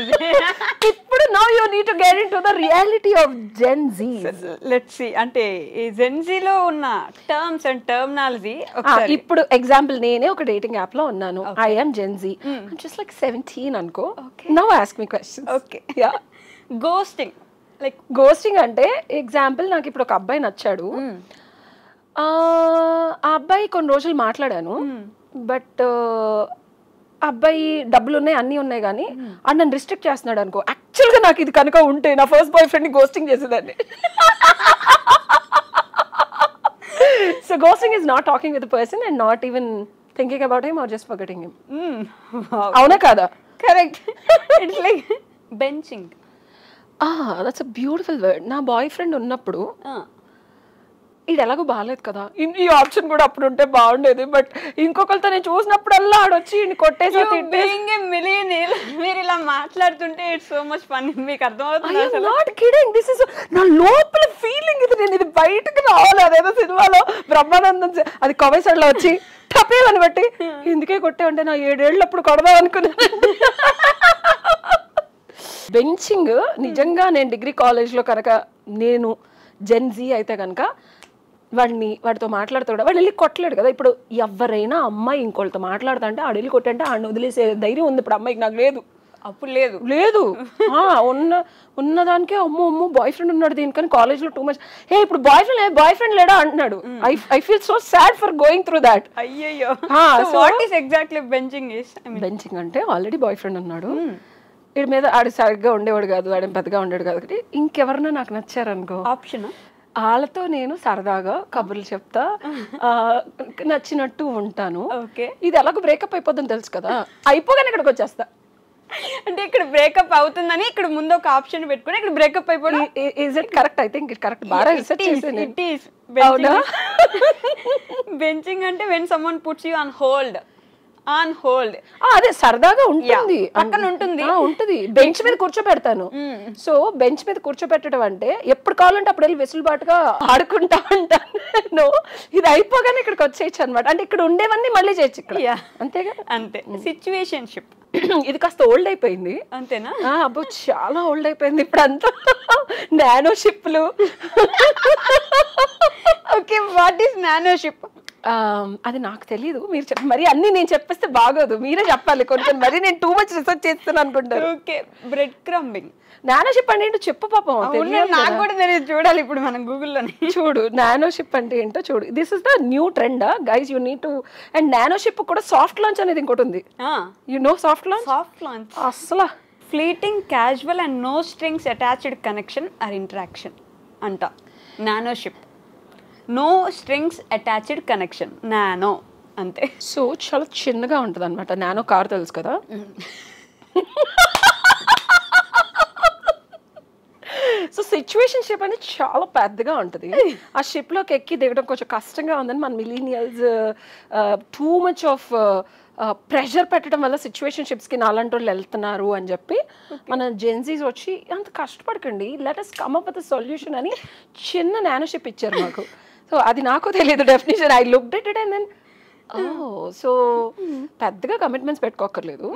ఇప్పుడు now you need to get into the reality of Gen Z. Let's see, అంటే ఈ జెన్ జీలో ఉన్న టర్మ్స్ అండ్ టర్మినాలజీ. ఇప్పుడు ఎగ్జాంపుల్ నేనే ఒక డేటింగ్ యాప్ లో ఉన్నాను. I am Gen Z. I'm just like 17 అనుకో. Now ask me questions. Okay. Yeah. Ghosting అంటే ఎగ్జాంపుల్, నాకు ఇప్పుడు ఒక అబ్బాయి నచ్చాడు. ఆ అబ్బాయి కొన్ని రోజులు మాట్లాడాను, బట్ అబ్బాయి డబ్బులు ఉన్నాయి, అన్నీ ఉన్నాయి, కానీ అది నన్ను రిస్ట్రిక్ట్ చేస్తున్నాడు అనుకో. యాక్చువల్గా నాకు ఇది కనుక ఉంటే నా ఫస్ట్ బాయ్ ఫ్రెండ్ని ఘోస్టింగ్ చేసేదాన్ని. So ghosting is not talking with the person and not even thinking about him or just forgetting him. Wow. అవునా కాదా? Correct. It's like benching. That's a beautiful word. నా బాయ్ ఫ్రెండ్ ఉన్నప్పుడు ఇది ఎలాగో బాగాలేదు కదా, ఈ ఆప్షన్ కూడా అప్పుడు ఉంటే బాగుండేది, బట్ ఇంకొకరితో నేను చూసినప్పుడల్లా ఆడొచ్చి కొట్టేసి మీరు ఇలా మాట్లాడుతుంటే ఇట్స్ సో మచ్ ఫన్. మీకు అర్థమవుతుంది? నాట్ కిడింగ్, దిస్ ఇస్ నా లోపల ఫీలింగ్ ఇది. నేను ఇది బయటకు రావాలి. అదేదో సినిమాలో బ్రహ్మానందం అది కవైసడ్ లో వచ్చి టపేలని బట్టి ఎందుకే కొట్టే ఉంటే నా 7 ఏళ్ళు అప్పుడు కొడదాం అనుకున్నాను. బెంచింగ్ నిజంగా నేను డిగ్రీ కాలేజ్లో కనుక నేను జెన్జీ అయితే కనుక వాడితో మాట్లాడుతాడు, వాడు వెళ్ళి కొట్టలేడు కదా. ఇప్పుడు ఎవరైనా అమ్మాయి ఇంకోళ్ళతో మాట్లాడుతా అంటే ఆడు వెళ్ళి కొట్టంటే ఆడిని వదిలేసే ధైర్యం ఉంది ఇప్పుడు అమ్మాయికి. నాకు లేదు, అప్పుడు లేదు. ఉన్నదానికే అమ్మో బాయ్ ఫ్రెండ్ ఉన్నాడు దీనికని కాలేజ్లో టూ మచ్. ఇప్పుడు బాయ్ ఫ్రెండ్ లేడా అంటున్నాడు. I feel so sad for going through that. అయ్యో, what is exactly benching? Benching అంటే ఆల్రెడీ బాయ్ ఫ్రెండ్ ఉన్నాడు, వీడి మీద ఆడు సరిగ్గా ఉండేవాడు కాదు, వాడేం పెద్దగా ఉండేవాడు కాదు, కాబట్టి ఇంకెవరన్నా నాకు నచ్చారనుకో ఆప్షన్ వాళ్ళతో నేను సరదాగా కబుర్లు చెప్తా, నచ్చినట్టు ఉంటాను. ఇది ఎలాగో బ్రేకప్ అయిపోద్దని తెలుసు కదా, అయిపోగానే ఇక్కడికి వచ్చేస్తా. అంటే ఇక్కడ బ్రేకప్ అవుతుందని ఇక్కడ ముందు ఒక ఆప్షన్ పెట్టుకుని ఇక్కడ బ్రేకప్ అయిపోవడం. Is it correct? I think it correct. బాగా రిసర్చ్ చేశాను. ఇట్ ఈస్ బెంచింగ్ అంటే when someone puts you on hold. అదే సరదాగా ఉంటుంది, పక్కన ఉంటుంది, బెంచ్ మీద కూర్చోబెడతాను. సో బెంచ్ మీద కూర్చోబెట్టడం అంటే ఎప్పుడు కావాలంటే అప్పుడు వెళ్ళి వెసులుబాటుగా ఆడుకుంటా ఉంటాను. ఇది అయిపోగానే ఇక్కడికి వచ్చేయచ్చు అనమాట. అంటే ఇక్కడ ఉండేవన్నీ మళ్ళీ చేయొచ్చు ఇక్కడ, అంతేగా? అంతే. సిచ్యువేషన్షిప్ ఇది కాస్త ఓల్డ్ అయిపోయింది. అంతేనా? అబ్బో చాలా ఓల్డ్ అయిపోయింది ఇప్పుడు అంతా. నానో షిప్లు. Okay, what is nano ship? అది నాకు తెలీదు, మీరు మరి అన్ని నేను చెప్పేస్తే బాగోదు, మీరే చెప్పాలి. కొన్ని మరి నేను టూ మచ్ రిసర్చ్ చేస్తాను అనుకుంటాను. Okay, bread crumbing. Nano ship అంటే ఏంటో చెప్పు పాపం. నాకు కూడా తెలియదు, చూడాలి ఇప్పుడు మనం గూగుల్లోనే. చూడు నానో షిప్ అంటే ఏంటో చూడు. This is the new trend guys, you need to. And nano ship కూడా సాఫ్ట్ లాంచ్ అనేది ఇంకోటి ఉంది. You know soft launch? అసలు fleeting, casual and no strings attached connection or interaction అంట nano ship. No strings attached connection, nano అంతే. So చాలా చిన్నగా ఉంటుంది అనమాట. నానో కార్ తెలుసు కదా, సో సిచ్యువేషన్ షిప్ అనేది చాలా పెద్దగా ఉంటుంది. ఆ షిప్లోకి ఎక్కి దిగడం కొంచెం కష్టంగా ఉందని మన millennials two much of pressure పెట్టడం వల్ల సిచ్యువేషన్ షిప్స్కి నాలాంటి వాళ్ళు వెళ్తున్నారు అని చెప్పి మన జెన్జీస్ వచ్చి అంత కష్టపడకండి, let us come up with a solution అని చిన్న నానో షిప్ ఇచ్చారు మాకు. సో అది నాకు తెలియదు definition. I looked at it and then so పెద్దగా కమిట్మెంట్స్ పెట్టుకోకర్లేదు,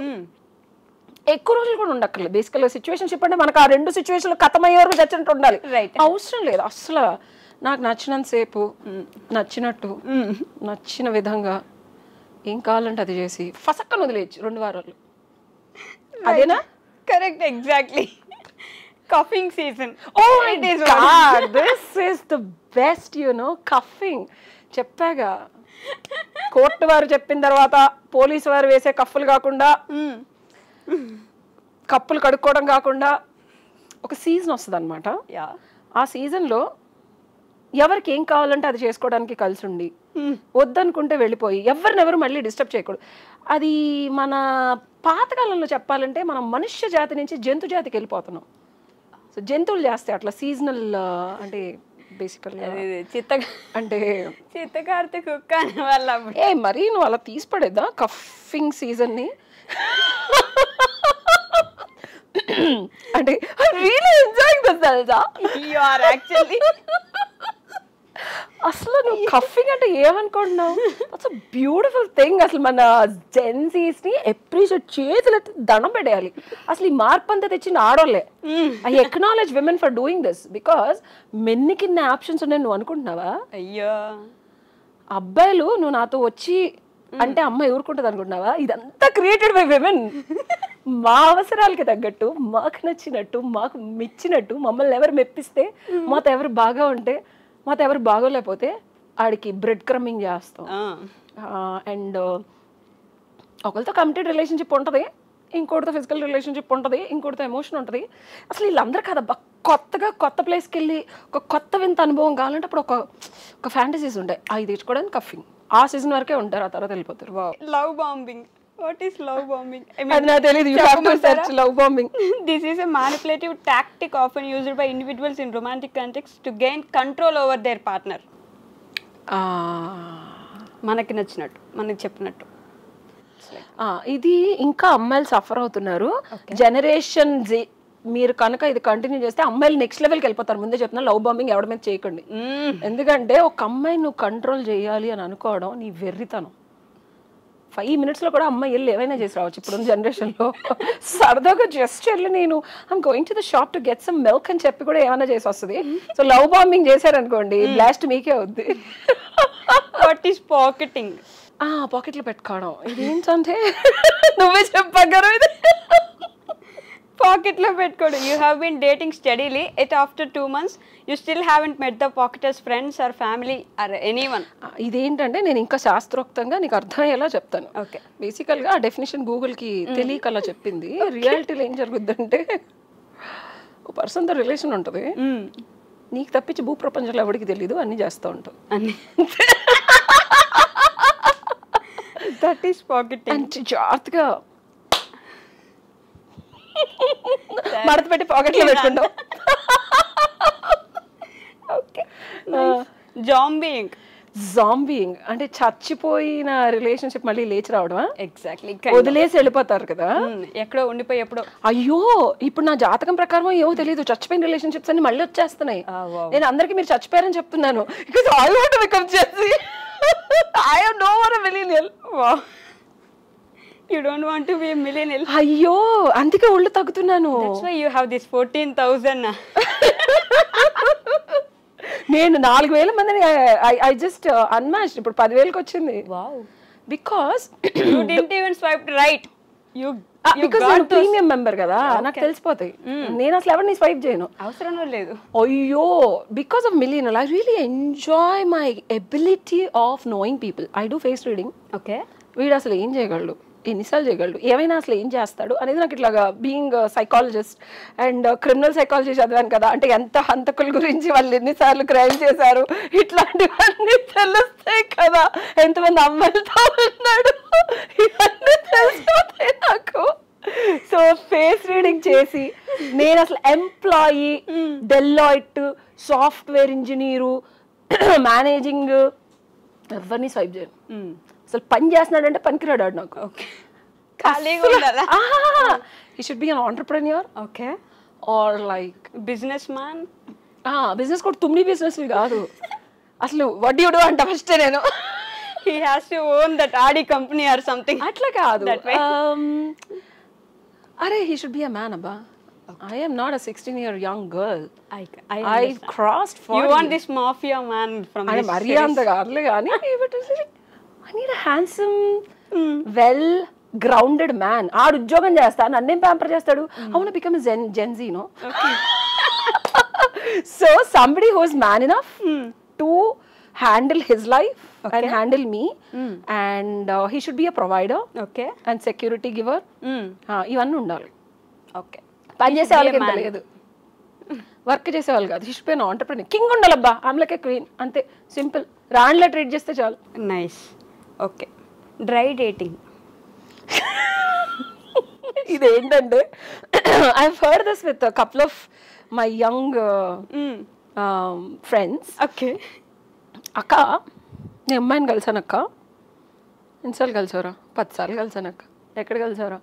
ఎక్కువ రోజులు కూడా ఉండక్కర్లేదు. బేసికల్గా సిచ్యువేషన్ షిప్ అంటే మనకు ఆ రెండు సిచ్యువేషన్లు కథమయ్యే వరకు చచ్చినట్టు ఉండాలి. అవసరం లేదు అసలు. నాకు నచ్చినంతసేపు నచ్చినట్టు నచ్చిన విధంగా ఏం కావాలంటే అది చేసి ఫసక్కను వదిలేయచ్చు 2 వారాలు. అదేనా? Correct, exactly. Cuffing season. Oh my God, this is the best, you know, cuffing. చెప్పాగా, కోర్టు వారు చెప్పిన తర్వాత పోలీసు వారు వేసే కఫ్ఫులు కాకుండా, కప్పులు కడుక్కోవడం కాకుండా ఒక సీజన్ వస్తుంది అనమాట. ఆ సీజన్లో ఎవరికి ఏం కావాలంటే అది చేసుకోవడానికి కలిసి ఉండి, వద్దనుకుంటే వెళ్ళిపోయి ఎవరినెవరు మళ్ళీ డిస్టర్బ్ చేయకూడదు. అది మన పాతకాలంలో చెప్పాలంటే మనం మనుష్య జాతి నుంచి జంతు జాతికి వెళ్ళిపోతున్నాం. సో జంతువులు చేస్తాయి అట్లా సీజనల్, అంటే బేసికల్గా అంటే చిత్తకార్తె కుక్క అనే వాళ్ళ. మరి నువ్వు అలా తీసిపడేద్దా కఫింగ్ సీజన్ని? అంటే రియల్లీ ఎంజాయింగ్ దిస్ తెలుసా? You are actually. అసలు నువ్వు కఫింగ్ అంటే ఏమనుకుంటున్నావు? It's a beautiful thing. అసలు మన జెన్సీస్ని అప్రిషియేట్ చేతులు దండం పెట్టేయాలి. అసలు ఈ మార్పు అంతా తెచ్చిన ఆడోళ్ళే. I acknowledge women for doing this because మెన్ని కింద ఆప్షన్స్ ఉన్నాయి. నువ్వు అనుకుంటున్నావా? అయ్యో, అబ్బాయిలు నువ్వు నాతో వచ్చి అంటే అమ్మాయి ఊరుకుంటుంది అనుకుంటున్నావా? ఇదంతా క్రియేటెడ్ బై విమెన్. మా అవసరాలకి తగ్గట్టు, మాకు నచ్చినట్టు, మాకు మెచ్చినట్టు, మమ్మల్ని ఎవరు మెప్పిస్తే, మాతో ఎవరు బాగా ఉంటే, మాతో ఎవరు బాగోలేకపోతే ఆడికి బ్రెడ్ క్రమ్మింగ్ చేస్తాం. అండ్ ఒకరితో కమిటెడ్ రిలేషన్షిప్ ఉంటుంది, ఇంకోటితో ఫిజికల్ రిలేషన్షిప్ ఉంటుంది, ఇంకోటితో ఎమోషన్ ఉంటుంది. అసలు వీళ్ళందరూ కదా కొత్తగా కొత్త ప్లేస్కి వెళ్ళి ఒక కొత్త వింత అనుభవం కావాలంటే అప్పుడు ఒక ఫ్యాంటసీస్ ఉంటాయి. అవి తెచ్చుకోవడానికి కఫింగ్. ఆ సీజన్ వరకే ఉంటారు, ఆ తర్వాత వెళ్ళిపోతారు. Love bombing. What is love bombing? అది నాకు తెలియదు. You have to search love bombing. This is a manipulative tactic often used by individuals in romantic contexts to gain control over their partner. మనకి నచ్చినట్టు, మనకి చెప్పినట్టు. ఇది ఇంకా అమ్మాయిలు సఫర్ అవుతున్నారు. జనరేషన్ జీ మీరు కనుక ఇది కంటిన్యూ చేస్తే అమ్మాయిలు నెక్స్ట్ లెవెల్కి వెళ్ళిపోతారు. ముందే చెప్తున్నా, లవ్ బాంబింగ్ ఎవరి మీద చేయకండి. ఎందుకంటే ఒక అమ్మాయి నువ్వు కంట్రోల్ చేయాలి అని అనుకోవడం నీ వెర్రితనం. 5 minutes కూడా అమ్మాయి వెళ్ళి ఏమైనా చేసి రావచ్చు ఇప్పుడున్న జనరేషన్లో. సరదాగా జస్ట్ వెళ్ళి నేను I'm going to the shop to get some milk అని చెప్పి కూడా ఏమైనా చేసి వస్తుంది. సో లవ్ బాంబింగ్ చేశారనుకోండి, బ్లాస్ట్ మీకే అవుద్ది. What is pocketing? పాకెట్లో పెట్టుకోవడం. ఇది ఏంటంటే నువ్వే చెప్పగలరు. ఇది పాకెట్లో పెట్టుకోవడం. You have been dating steadily at after 2 months you still haven't met the pocketer's friends or family or anyone. ఇదేంటంటే నేను ఇంకా శాస్త్రోక్తంగా నీకు అర్థమయ్యేలా చెప్తాను. ఓకే. బేసికల్గా ఆ డెఫినేషన్ గూగుల్కి తెలియకలా చెప్పింది. రియాలిటీలో ఏం జరుగుద్దంటే, ఒక పర్సన్తో రిలేషన్ ఉంటుంది, నీకు తప్పించి భూప్రపంచంలో ఎవరికి తెలీదు, అన్నీ చేస్తూ ఉంటావు అన్ని. That is pocketing. జాగ్రత్తగా మడత పెట్టి పాకెట్లో పెట్టుకుంటావు. ఓకే. జాంబీయింగ్. జాంబీయింగ్ అంటే చచ్చిపోయిన రిలేషన్షిప్ మళ్ళీ లేచి రావడమా? ఎగ్జాక్ట్లీ. వదిలేసి వెళ్ళిపోతారు కదా, ఎక్కడో ఉండిపోయి ఎప్పుడో. అయ్యో ఇప్పుడు నా జాతకం ప్రకారం ఏమో తెలియదు, చచ్చిపోయిన రిలేషన్షిప్స్ అన్ని మళ్ళీ వచ్చేస్తున్నాయి. నేను అందరికి మీరు చచ్చిపోయారని చెప్తున్నాను. Because I want to become Gen Z. I am no more a millennial. Wow. You don't want to be a millennial. అయ్యో అందుకే ఒళ్ళు తగ్గుతున్నాను. That's why you have this 14,000. నేను 4,000 మందిని ఐ జస్ట్ అన్మ్యాచ్డ్. ఇప్పుడు 10,000కి వచ్చింది. Wow. Because You didn't even swipe right. You because నేను premium member కదా, నాకు తెలిసిపోతాయి. నేను అసలు ఎవరిని స్వైప్ చేయను, అవసరం లేదు. అయ్యో because of millennial I really enjoy my ability of knowing people. I do face reading. Okay. వీడు అసలు ఏం చేయగలడు, ఎన్నిసార్లు చేయగలడు, ఏమైనా అసలు ఏం చేస్తాడు అనేది నాకు ఇట్లాగా being psychologist and criminal psychology చదివాను కదా, అంటే ఎంత హంతకుల గురించి వాళ్ళు ఎన్నిసార్లు క్రైమ్ చేశారు ఇట్లాంటివన్నీ తెలుస్తాయి కదా, ఎంతమంది అమ్మాయిలతో ఉన్నాడు ఇవన్నీ తెలిసిపోతాయి నాకు. సో ఫేస్ రీడింగ్ చేసి నేను అసలు employee, Deloitte, software engineer, managing ఎవరిని స్వైప్ చేయను. అసలు పని చేస్తున్నాడంటే పనికిరాడు నాకు. ఓకే. ఖాళీగా ఉండాలా? He should be an entrepreneur. Okay. Or like business man. Business కూడా తుమ్మి బిజినెస్ కాదు అసలు. వాట్ డు యు డు అంటే ఫస్ట్ నేను he has to own that Audi company or something. అట్లా కాదు. అరే he should be a man అబ్బా. I am not a 16-year young girl. I crossed 40. You want this mafia man from this series. మరీ అంత కాదులే కానీ I need a handsome, well grounded man. ఆడు ఉద్యోగం చేస్తా, నన్నేం ప్యాంపర్ చేస్తాడు. I want to become a Gen Z, no? Okay. So somebody who is man enough to handle his life and handle me, and he should be a provider, okay, and security giver. ఇవన్నీ ఉండాలి. Okay. పని చేసే వాళ్ళకి ఎంత లేదు, work చేసే వాళ్ళు కాదు. హిష్ పెన్ ఆంటర్‌ప్రెన్యూర్. కింగ్ ఉండాలబ్బా, ఐమ్ లైక్ ఎ క్వీన్, అంతే సింపుల్. రాణిలా ట్రీట్ చేస్తే చాలు. నైస్. ఓకే. Dry dating. ఇదేంటంటే I have heard this with a couple of my young friends. Okay. అక్క నేను అమ్మాయిని కలిసాను అక్క. ఎన్నిసార్లు కలిసారా? 10 సార్లు కలిసాను అక్క. ఎక్కడ కలిసారా?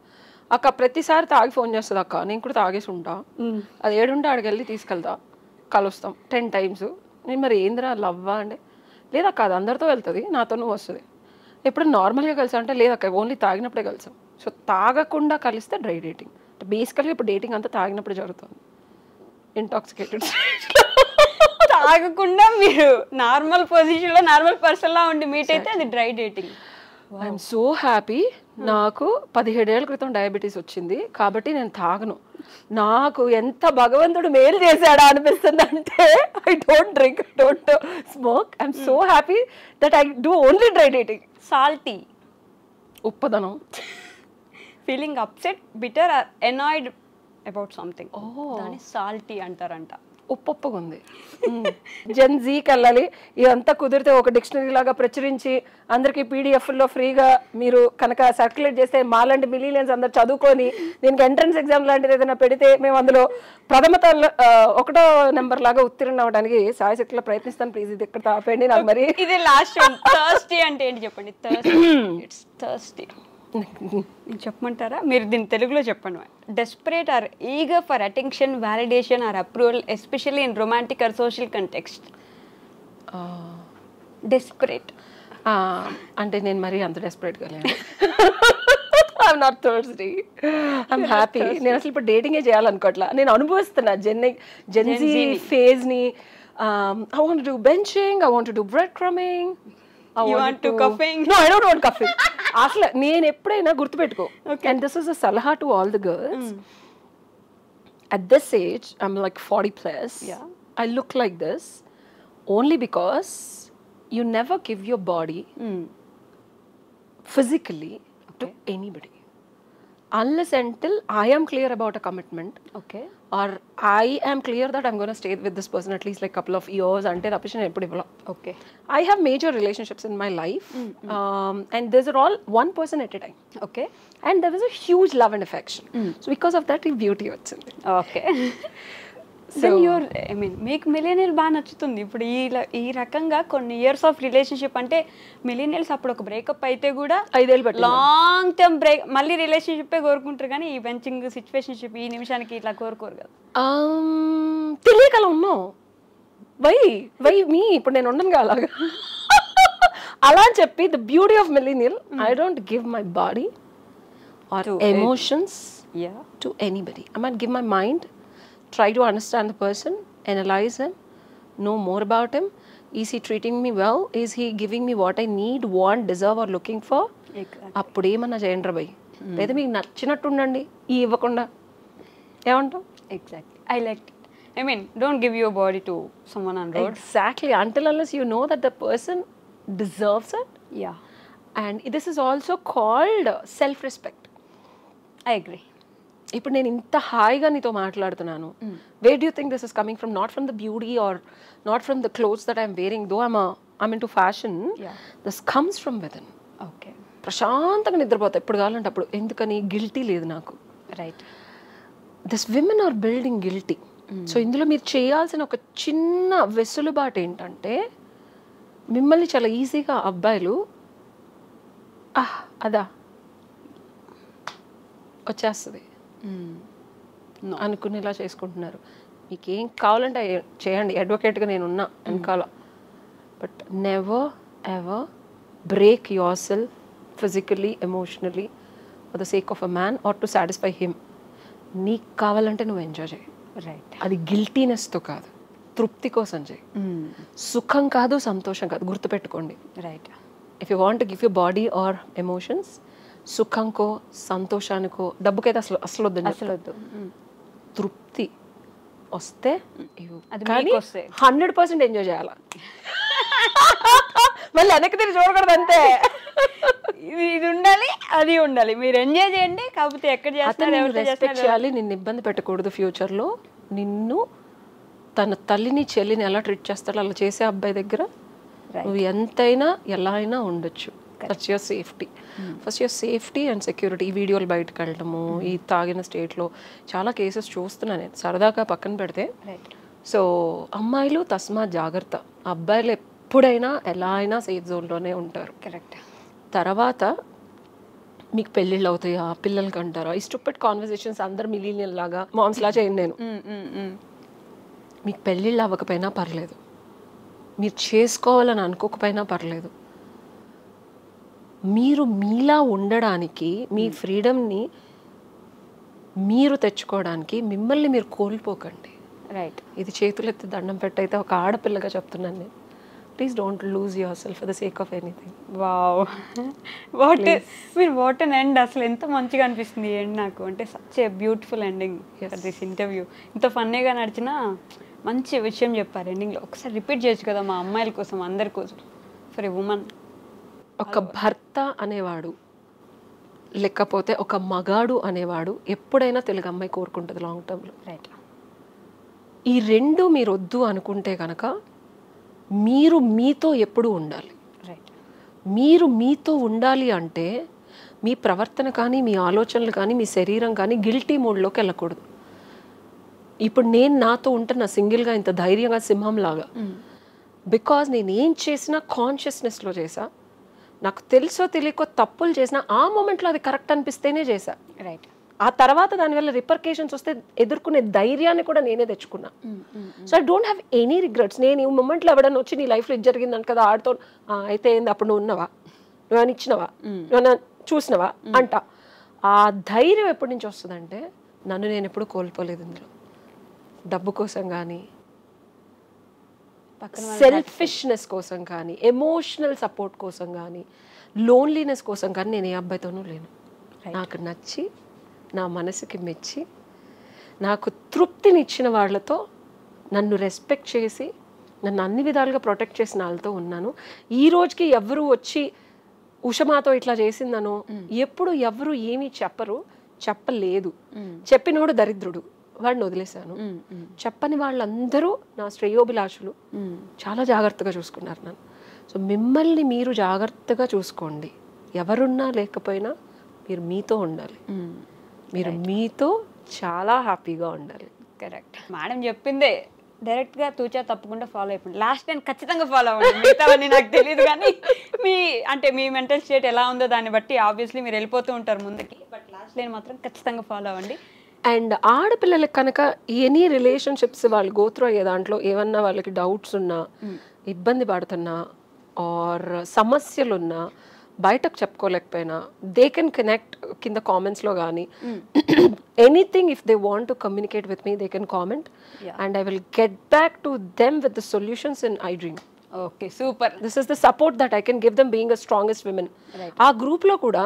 అక్క ప్రతిసారి తాగి ఫోన్ చేస్తుంది అక్క, నేను కూడా తాగేసి ఉంటా, అది ఏడుంటే ఆడికి వెళ్ళి తీసుకెళ్తా, కలుస్తాం 10 times. నేను మరి ఏందిరా లవ్వా అంటే, లేదక్క అది అందరితో వెళ్తుంది, నాతోనూ వస్తుంది. ఎప్పుడు నార్మల్గా కలిసా అంటే, లేదక్క ఓన్లీ తాగినప్పుడే కలిసాం. సో తాగకుండా కలిస్తే డ్రై డేటింగ్. బేసికల్గా ఇప్పుడు డేటింగ్ అంతా తాగినప్పుడు జరుగుతుంది. ఇంటాక్సికేటెడ్ తాగకుండా మీరు నార్మల్ పొజిషన్లో నార్మల్ పర్సన్లా ఉండి మీట్ అయితే అది dry dating. I'm so happy. నాకు 17 ఏళ్ల క్రితం డయాబెటీస్ వచ్చింది కాబట్టి నేను తాగను. నాకు ఎంత భగవంతుడు మేలు చేశాడా అనిపిస్తుంది అంటే, I don't drink, I don't smoke. I'm so happy that I do only dry dating. Salty. ఉప్పదనం. Feeling upset, bitter or annoyed about something, దాన్ని సాల్టీ అంటారంట. ఉప్పొప్పగా ఉంది. జెన్ జీకి వెళ్ళాలి, ఇదంతా కుదిరితే ఒక డిక్షనరీ లాగా ప్రచురించి అందరికి పీడిఎఫ్లో ఫ్రీగా మీరు కనుక సర్క్యులేట్ చేస్తే మాలాంటి మిలియన్స్ అందరు చదువుకొని దీనికి ఎంట్రన్స్ ఎగ్జామ్ లాంటిది ఏదైనా పెడితే మేము అందులో ఒకటో నెంబర్ లాగా ఉత్తీర్ణ అవ్వడానికి సాయశక్తిలో ప్రయత్నిస్తాను. ప్లీజ్ ఇది ఇక్కడ ఆపండి నాకు. మరి ఇది లాస్ట్ థర్స్టీ అంటే ఏంటి చెప్పండి. ఇట్స్ థర్స్టీ చెప్పమంటారా? మీరు దీన్ని తెలుగులో చెప్పండి. Desperate or eager for attention, validation or approval, especially in romantic or social context. Desperate అంటే నేను మరీ అంత డెస్పరేట్గా లేను. I'm not thirsty, I'm happy. నేను అసలు ఇప్పుడు డేటింగే చేయాలనుకోవట్లా, నేను అనుభవిస్తున్నా జెన్జీ ఫేజ్ని. I want to do benching, I want to do breadcrumbing. You want to cuffing? No, I don't want cuffing. అసలు నేను ఎప్పుడైనా గుర్తుపెట్టుకో, and this is a salaha to all the girls. At this age, I'm like 40 plus. Yeah. I look like this only because you never give your body physically to anybody unless until I am clear about a commitment. Okay. Or I am clear that I'm going to stay with this person at least like couple of years ante appreciation eppudu ivvala. Okay. I have major relationships in my life, and these are all one person at a time. Okay. And there was a huge love and affection. So because of that, beauty వచ్చింది. Okay. Then you're, I mean, మీకు millennial బాగా నచ్చుతుంది. ఇప్పుడు ఈ రకంగా కొన్ని years of relationship అంటే millennials అప్పుడు ఒక బ్రేకప్ అయితే కూడా 5 ఏళ్ళు పట్టింది. లాంగ్ టర్మ్ బ్రేక్ మళ్ళీ రిలేషన్షిప్పే కోరుకుంటారు, కానీ ఈ బెంచింగ్ సిచ్యువేషన్షిప్ ఈ నిమిషానికి ఇట్లా కోరుకోరు కదా. తెలియకల ఉన్నాం. వై మీ ఇప్పుడు నేను ఉండను అలాగా. అలా అని చెప్పి the beauty of millennial, I don't give my body or emotions to anybody. I might give my mind, try to understand the person, analyze him, know more about him. Is he treating me well? Is he giving me what I need, want, deserve or looking for? అప్పుడేమన్నా చేయండి రా భయ్, లేదా మీకు నచ్చినట్టు ఉండండి ఈ ఇవ్వకుండా. ఏమంటావు? Exactly. I like it. I mean, don't give your body to someone on road. Exactly. Until unless you know that the person deserves it. Yeah. And this is also called self-respect. I agree. ఇప్పుడు నేను ఇంత హాయిగా నీతో మాట్లాడుతున్నాను. Where do you think this is coming from? Not from the beauty or not from the clothes that I'm wearing, though I'm into fashion. This comes from within. Okay. ప్రశాంతంగా నిద్రపోతా ఎప్పుడు కావాలంటే అప్పుడు. ఎందుకని? గిల్టీ లేదు నాకు. Right. This women are building guilty. So ఇందులో మీరు చేయాల్సిన ఒక చిన్న వెసులుబాటు ఏంటంటే, మిమ్మల్ని చాలా ఈజీగా అబ్బాయిలు అదా వచ్చేస్తుంది అనుకునేలా చేసుకుంటున్నారు. మీకు ఏం కావాలంటే చేయండి, అడ్వకేట్గా నేను ఉన్నా వెనకాల. But never ever break yourself physically, emotionally for the sake of a man or to satisfy him. నీకు కావాలంటే నువ్వు ఎంజాయ్ చేయి. రైట్. అది గిల్టీనెస్తో కాదు, తృప్తి కోసం చేయి. సుఖం కాదు, సంతోషం కాదు, గుర్తుపెట్టుకోండి. Right. If you want to give your body or emotions, సుఖంకో సంతోషానికో డబ్బుకైతే అసలు వద్దు. తృప్తి వస్తే కానీ 100% ఎంజాయ్ చేయాలి. మళ్ళీ వెనక్కి తిరిగి చూడకూడదు అంతే. ఇది ఉండాలి, అది ఉండాలి. మీరు ఎంజాయ్ చేయండి, కాకపోతే ఎక్కడ రెస్పెక్ట్ చేయాలి. నిన్ను ఇబ్బంది పెట్టకూడదు. ఫ్యూచర్లో నిన్ను తన తల్లిని చెల్లిని ఎలా ట్రీట్ చేస్తాడో అలా చేసే అబ్బాయి దగ్గర నువ్వు ఎంతైనా ఎలా అయినా ఉండొచ్చు. That's your safety. First your safety and security. ఈ వీడియోలు బయటకు వెళ్ళడము, ఈ తాగిన స్టేట్లో చాలా కేసెస్ చూస్తున్నాను నేను. సరదాగా పక్కన పెడితే, సో అమ్మాయిలు తస్మా జాగ్రత్త. అబ్బాయిలు ఎప్పుడైనా ఎలా అయినా సేఫ్ జోన్లోనే ఉంటారు. కరెక్ట్. తర్వాత మీకు పెళ్ళిళ్ళు అవుతాయా, పిల్లలకి అంటారా, ఈ స్టూపిడ్ కాన్వర్సేషన్స్ అందరు మిలీనియల్ లాగా మామ్స్ లా చేయండి. నేను మీకు పెళ్ళిళ్ళు అవ్వకపోయినా పర్లేదు, మీరు చేసుకోవాలని అనుకోకపోయినా పర్లేదు, మీరు మీలా ఉండడానికి, మీ ఫ్రీడమ్ని మీరు తెచ్చుకోవడానికి మిమ్మల్ని మీరు కోల్పోకండి. రైట్. ఇది చేతులెత్తి దండం పెట్టయితే ఒక ఆడపిల్లగా చెప్తున్నాను నేను. Please don't lose your self for the sake of anything. Wow, what an end. అసలు ఎంత మంచిగా అనిపిస్తుంది ఎండ్ నాకు. అంటే such a beautiful ending for this interview. ఇంత ఫన్నీగా నడిచిన మంచి విషయం చెప్పారు ఎండింగ్లో. ఒకసారి రిపీట్ చేయొచ్చు కదా మా అమ్మాయిల కోసం, అందరి కోసం, ఫర్ ఎ ఉమెన్. ఒక భర్త అనేవాడు, లేకపోతే ఒక మగాడు అనేవాడు ఎప్పుడైనా తెలుగు అమ్మాయి కోరుకుంటుంది లాంగ్ టర్మ్లో. రైట్. ఈ రెండు మీరు వద్దు అనుకుంటే కనుక మీరు మీతో ఎప్పుడు ఉండాలి. రైట్. మీరు మీతో ఉండాలి అంటే మీ ప్రవర్తన కానీ మీ ఆలోచనలు కానీ మీ శరీరం కానీ గిల్టీ మోడ్లోకి వెళ్ళకూడదు. ఇప్పుడు నేను నాతో ఉంటున్నా సింగిల్గా ఇంత ధైర్యంగా సింహంలాగా, బికాజ్ నేను ఏం చేసినా కాన్షియస్నెస్లో చేసా. నాకు తెలుసో తెలియకో తప్పులు చేసినా ఆ మూమెంట్లో అది కరెక్ట్ అనిపిస్తేనే చేశా. రైట్. ఆ తర్వాత దానివల్ల రిపర్కేషన్స్ వస్తే ఎదుర్కొనే ధైర్యాన్ని కూడా నేనే తెచ్చుకున్నా. So I don't have any regrets. నేను ఈ మూమెంట్లో ఎవడన్నా వచ్చి నీ లైఫ్లో ఇది జరిగిందంట కదా ఆడుతో అయితే ఏంది అప్పుడు నువ్వు ఉన్నవా, నువ్వు అని ఇచ్చినవా, నువ్వు చూసినవా అంట. ఆ ధైర్యం ఎప్పటి నుంచి వస్తుందంటే నన్ను నేను ఎప్పుడు కోల్పోలేదు. ఇందులో డబ్బు కోసం కానీ సెల్ఫిష్నెస్ కోసం కానీ ఎమోషనల్ సపోర్ట్ కోసం కానీ లోన్లీనెస్ కోసం కానీ నేను ఏ అబ్బాయితోనూ లేను. నాకు నచ్చి నా మనసుకి మెచ్చి నాకు తృప్తినిచ్చిన వాళ్ళతో నన్ను రెస్పెక్ట్ చేసి నన్ను అన్ని విధాలుగా ప్రొటెక్ట్ చేసిన వాళ్ళతో ఉన్నాను. ఈ రోజుకి ఎవరు వచ్చి ఉషమాతో ఇట్లా చేసిందనో ఎప్పుడు ఎవరు ఏమీ చెప్పలేదు. చెప్పినోడు దరిద్రుడు, వాడిని వదిలేశాను. చెప్పని వాళ్ళందరూ నా శ్రేయోభిలాషులు, చాలా జాగ్రత్తగా చూసుకున్నారు నన్ను. సో మిమ్మల్ని మీరు జాగ్రత్తగా చూసుకోండి. ఎవరున్నా లేకపోయినా మీరు మీతో ఉండాలి. మీరు మీతో చాలా హ్యాపీగా ఉండాలి. కరెక్ట్. మేడం చెప్పిందే డైరెక్ట్గా తూచా తప్పకుండా ఫాలో అయిపోయింది. లాస్ట్ నేను ఖచ్చితంగా ఫాలో అవ్వండి. మిగతావన్నీ నాకు తెలియదు కానీ మీ మెంటల్ స్టేట్ ఎలా ఉందో దాన్ని బట్టి ఆబ్వియస్లీ మీరు వెళ్ళిపోతూ ఉంటారు ముందుకి. బట్ లాస్ట్ లైన్ మాత్రం ఖచ్చితంగా ఫాలో అవ్వండి. అండ్ ఆడపిల్లలకి కనుక ఎనీ రిలేషన్షిప్స్ వాళ్ళు గోత్రూ అయ్యే దాంట్లో ఏమన్నా వాళ్ళకి డౌట్స్ ఉన్నా, ఇబ్బంది పడుతున్నా ఆర్ సమస్యలున్నా, బయటకు చెప్పుకోలేకపోయినా దే కెన్ కనెక్ట్ కింద కామెంట్స్లో కానీ anything if they want to communicate with me they can comment and I will get back to them with the solutions in I dream. Okay, super. This is the support that I can give them being a strongest women. ఆ గ్రూప్లో కూడా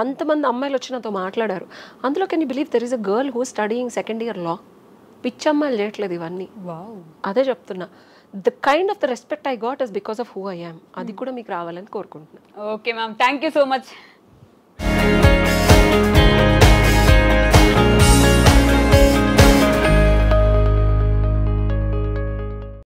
అంతమంది అమ్మాయిలు వచ్చి నాతో మాట్లాడారు. అందులో can you believe there is a girl who studying second year law. పిచ్చమ్మాయిలు చేయట్లేదు ఇవన్నీ. అదే చెప్తున్నా, the kind of the respect I got is because of who I am. అది కూడా మీకు రావాలని కోరుకుంటున్నాను. Okay ma'am, thank you so much.